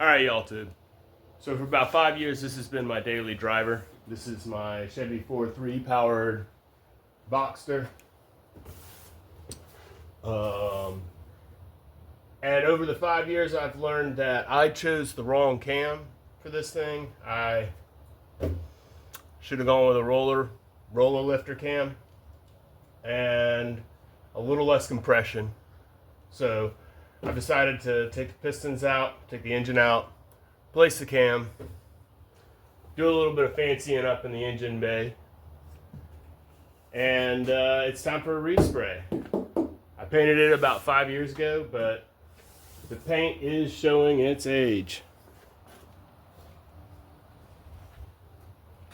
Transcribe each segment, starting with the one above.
Alright, y'all tube. So for about 5 years, this has been my daily driver. This is my Chevy 4.3 powered boxster. And over the 5 years, I've learned that I chose the wrong cam for this thing. I should have gone with a roller lifter cam and a little less compression. So I've decided to take the pistons out, take the engine out, place the cam, do a little bit of fancying up in the engine bay, and it's time for a respray. I painted it about 5 years ago, but the paint is showing its age.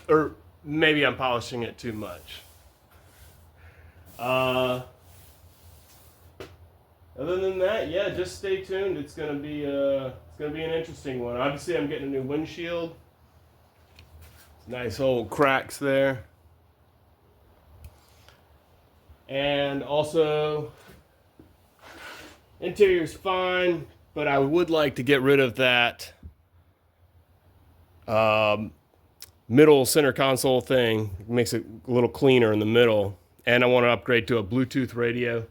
Or maybe I'm polishing it too much. Other than that, yeah, just stay tuned. It's gonna be an interesting one. Obviously, I'm getting a new windshield. Nice old cracks there. And also, interior's fine, but I would like to get rid of that middle center console thing. It makes it a little cleaner in the middle. And I want to upgrade to a Bluetooth radio.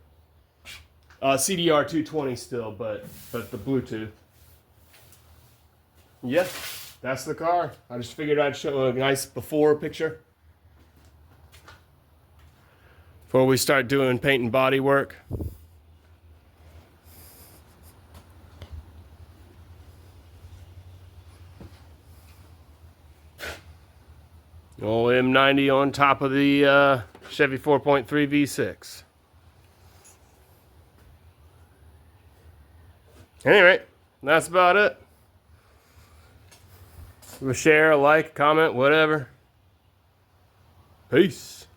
CDR 220 still, but the Bluetooth. Yeah, that's the car. I just figured I'd show a nice before picture before we start doing paint and body work. Old M90 on top of the Chevy 4.3 V6. Anyway, that's about it. Give a share, a like, comment, whatever. Peace.